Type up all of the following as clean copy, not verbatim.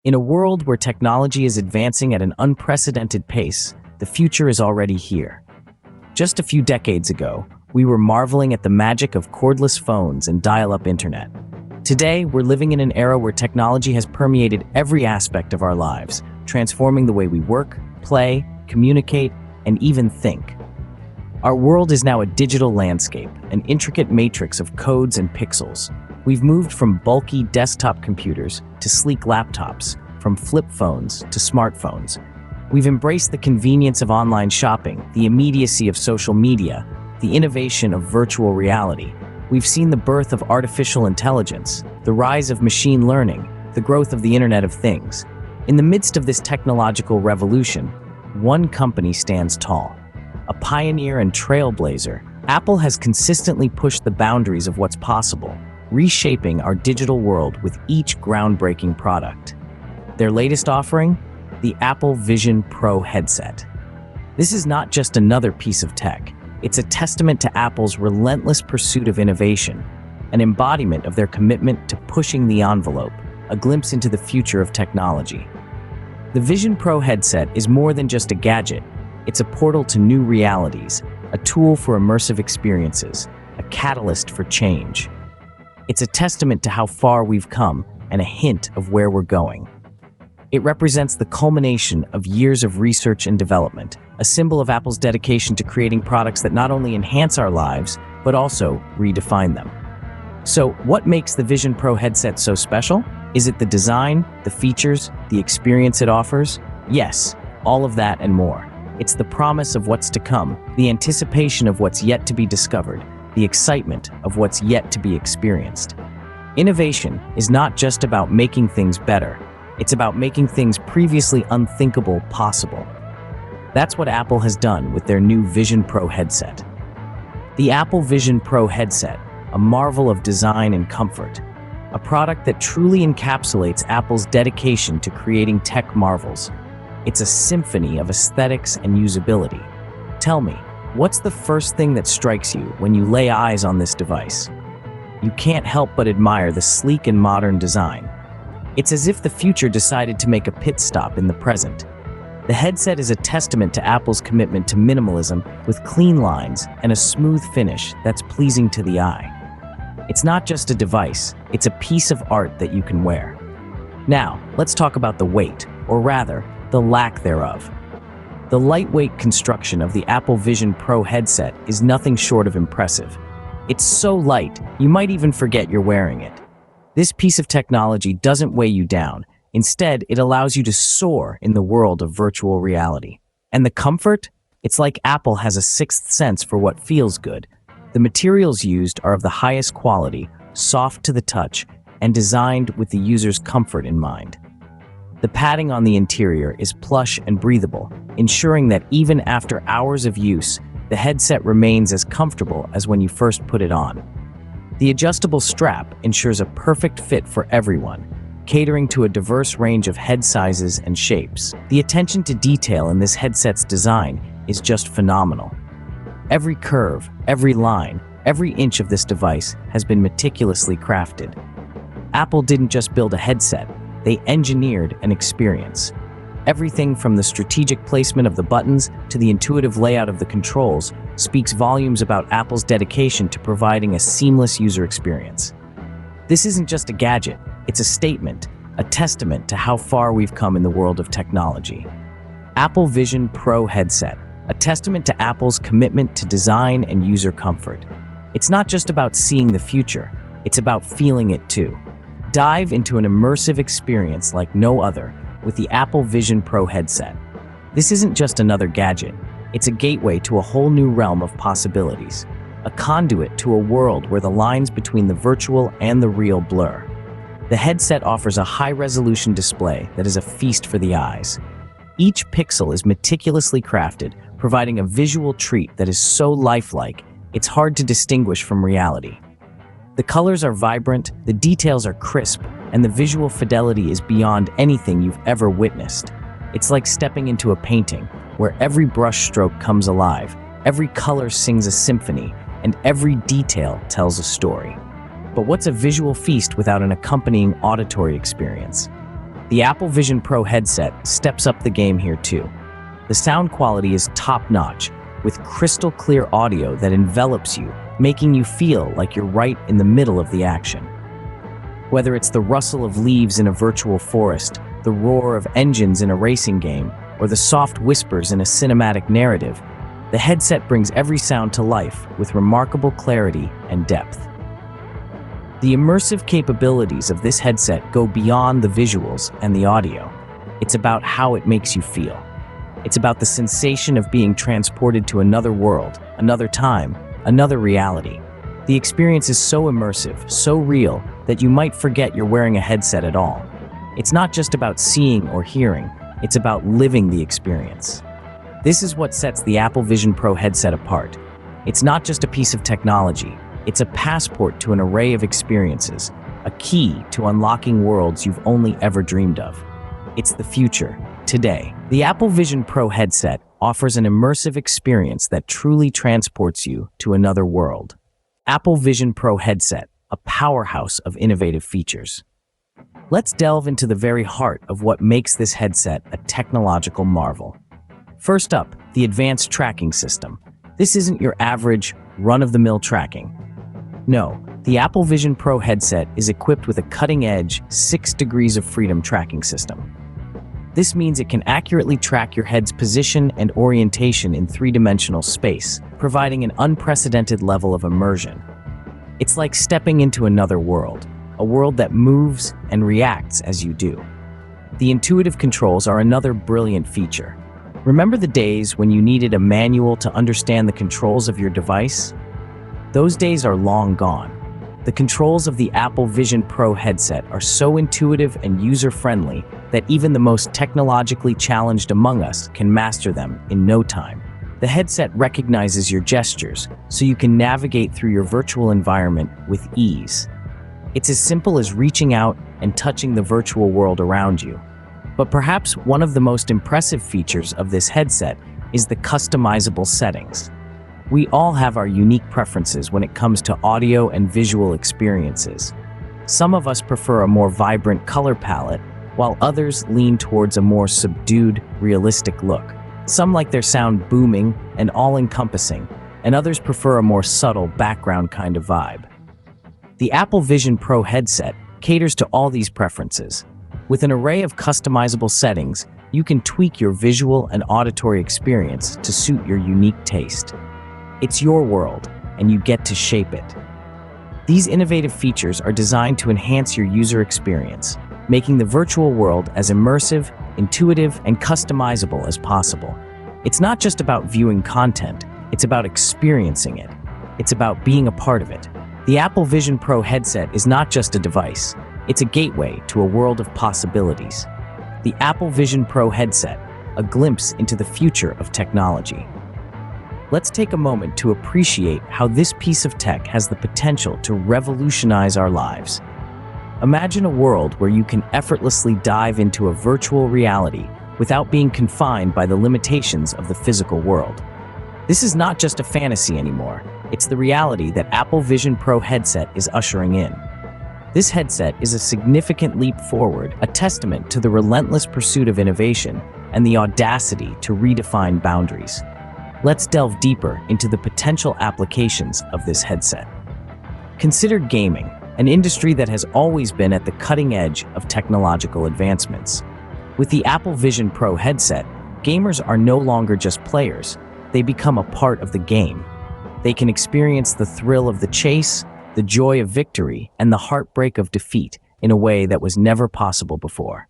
In a world where technology is advancing at an unprecedented pace, the future is already here. Just a few decades ago, we were marveling at the magic of cordless phones and dial-up internet. Today, we're living in an era where technology has permeated every aspect of our lives, transforming the way we work, play, communicate, and even think. Our world is now a digital landscape, an intricate matrix of codes and pixels. We've moved from bulky desktop computers to sleek laptops, from flip phones to smartphones. We've embraced the convenience of online shopping, the immediacy of social media, the innovation of virtual reality. We've seen the birth of artificial intelligence, the rise of machine learning, the growth of the Internet of Things. In the midst of this technological revolution, one company stands tall. A pioneer and trailblazer, Apple has consistently pushed the boundaries of what's possible, reshaping our digital world with each groundbreaking product. Their latest offering? The Apple Vision Pro headset. This is not just another piece of tech. It's a testament to Apple's relentless pursuit of innovation, an embodiment of their commitment to pushing the envelope, a glimpse into the future of technology. The Vision Pro headset is more than just a gadget. It's a portal to new realities, a tool for immersive experiences, a catalyst for change. It's a testament to how far we've come and a hint of where we're going. It represents the culmination of years of research and development, a symbol of Apple's dedication to creating products that not only enhance our lives, but also redefine them. So, what makes the Vision Pro headset so special? Is it the design, the features, the experience it offers? Yes, all of that and more. It's the promise of what's to come, the anticipation of what's yet to be discovered, the excitement of what's yet to be experienced. Innovation is not just about making things better. It's about making things previously unthinkable possible. That's what Apple has done with their new Vision Pro headset. The Apple Vision Pro headset, a marvel of design and comfort, a product that truly encapsulates Apple's dedication to creating tech marvels. It's a symphony of aesthetics and usability. Tell me, what's the first thing that strikes you when you lay eyes on this device? You can't help but admire the sleek and modern design. It's as if the future decided to make a pit stop in the present. The headset is a testament to Apple's commitment to minimalism with clean lines and a smooth finish that's pleasing to the eye. It's not just a device, it's a piece of art that you can wear. Now, let's talk about the weight, or rather, the lack thereof. The lightweight construction of the Apple Vision Pro headset is nothing short of impressive. It's so light, you might even forget you're wearing it. This piece of technology doesn't weigh you down. Instead, it allows you to soar in the world of virtual reality. And the comfort? It's like Apple has a sixth sense for what feels good. The materials used are of the highest quality, soft to the touch, and designed with the user's comfort in mind. The padding on the interior is plush and breathable, ensuring that even after hours of use, the headset remains as comfortable as when you first put it on. The adjustable strap ensures a perfect fit for everyone, catering to a diverse range of head sizes and shapes. The attention to detail in this headset's design is just phenomenal. Every curve, every line, every inch of this device has been meticulously crafted. Apple didn't just build a headset, they engineered an experience. Everything from the strategic placement of the buttons to the intuitive layout of the controls speaks volumes about Apple's dedication to providing a seamless user experience. This isn't just a gadget, it's a statement, a testament to how far we've come in the world of technology. Apple Vision Pro headset, a testament to Apple's commitment to design and user comfort. It's not just about seeing the future, it's about feeling it too. Dive into an immersive experience like no other with the Apple Vision Pro headset. This isn't just another gadget, it's a gateway to a whole new realm of possibilities, a conduit to a world where the lines between the virtual and the real blur. The headset offers a high-resolution display that is a feast for the eyes. Each pixel is meticulously crafted, providing a visual treat that is so lifelike, it's hard to distinguish from reality. The colors are vibrant, the details are crisp, and the visual fidelity is beyond anything you've ever witnessed. It's like stepping into a painting, where every brushstroke comes alive, every color sings a symphony, and every detail tells a story. But what's a visual feast without an accompanying auditory experience? The Apple Vision Pro headset steps up the game here too. The sound quality is top-notch, with crystal clear audio that envelops you, making you feel like you're right in the middle of the action. Whether it's the rustle of leaves in a virtual forest, the roar of engines in a racing game, or the soft whispers in a cinematic narrative, the headset brings every sound to life with remarkable clarity and depth. The immersive capabilities of this headset go beyond the visuals and the audio. It's about how it makes you feel. It's about the sensation of being transported to another world, another time, another reality. The experience is so immersive, so real, that you might forget you're wearing a headset at all. It's not just about seeing or hearing, it's about living the experience. This is what sets the Apple Vision Pro headset apart. It's not just a piece of technology, it's a passport to an array of experiences, a key to unlocking worlds you've only ever dreamed of. It's the future, today. The Apple Vision Pro headset offers an immersive experience that truly transports you to another world. Apple Vision Pro headset, a powerhouse of innovative features. Let's delve into the very heart of what makes this headset a technological marvel. First up, the advanced tracking system. This isn't your average, run-of-the-mill tracking. No, the Apple Vision Pro headset is equipped with a cutting-edge 6 degrees of freedom tracking system. This means it can accurately track your head's position and orientation in three-dimensional space, providing an unprecedented level of immersion. It's like stepping into another world, a world that moves and reacts as you do. The intuitive controls are another brilliant feature. Remember the days when you needed a manual to understand the controls of your device? Those days are long gone. The controls of the Apple Vision Pro headset are so intuitive and user-friendly that even the most technologically challenged among us can master them in no time. The headset recognizes your gestures, so you can navigate through your virtual environment with ease. It's as simple as reaching out and touching the virtual world around you. But perhaps one of the most impressive features of this headset is the customizable settings. We all have our unique preferences when it comes to audio and visual experiences. Some of us prefer a more vibrant color palette, while others lean towards a more subdued, realistic look. Some like their sound booming and all-encompassing, and others prefer a more subtle background kind of vibe. The Apple Vision Pro headset caters to all these preferences. With an array of customizable settings, you can tweak your visual and auditory experience to suit your unique taste. It's your world, and you get to shape it. These innovative features are designed to enhance your user experience, making the virtual world as immersive, intuitive, and customizable as possible. It's not just about viewing content, it's about experiencing it. It's about being a part of it. The Apple Vision Pro headset is not just a device, it's a gateway to a world of possibilities. The Apple Vision Pro headset, a glimpse into the future of technology. Let's take a moment to appreciate how this piece of tech has the potential to revolutionize our lives. Imagine a world where you can effortlessly dive into a virtual reality without being confined by the limitations of the physical world. This is not just a fantasy anymore, it's the reality that Apple Vision Pro headset is ushering in. This headset is a significant leap forward, a testament to the relentless pursuit of innovation and the audacity to redefine boundaries. Let's delve deeper into the potential applications of this headset. Consider gaming, an industry that has always been at the cutting edge of technological advancements. With the Apple Vision Pro headset, gamers are no longer just players, they become a part of the game. They can experience the thrill of the chase, the joy of victory, and the heartbreak of defeat in a way that was never possible before.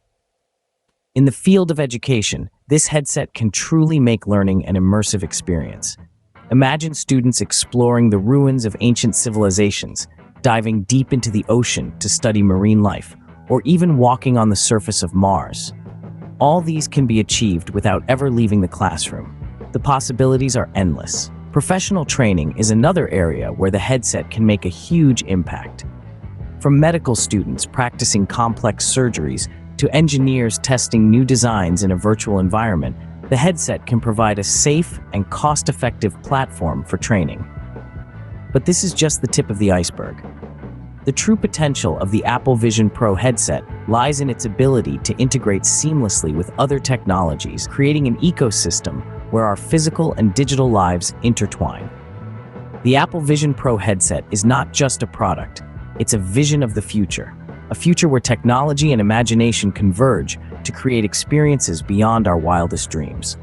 In the field of education, this headset can truly make learning an immersive experience. Imagine students exploring the ruins of ancient civilizations, diving deep into the ocean to study marine life, or even walking on the surface of Mars. All these can be achieved without ever leaving the classroom. The possibilities are endless. Professional training is another area where the headset can make a huge impact. From medical students practicing complex surgeries to engineers testing new designs in a virtual environment, the headset can provide a safe and cost-effective platform for training. But this is just the tip of the iceberg. The true potential of the Apple Vision Pro headset lies in its ability to integrate seamlessly with other technologies, creating an ecosystem where our physical and digital lives intertwine. The Apple Vision Pro headset is not just a product, it's a vision of the future. A future where technology and imagination converge to create experiences beyond our wildest dreams.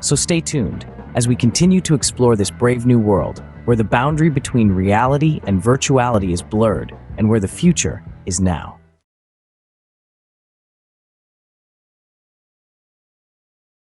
So stay tuned as we continue to explore this brave new world where the boundary between reality and virtuality is blurred and where the future is now.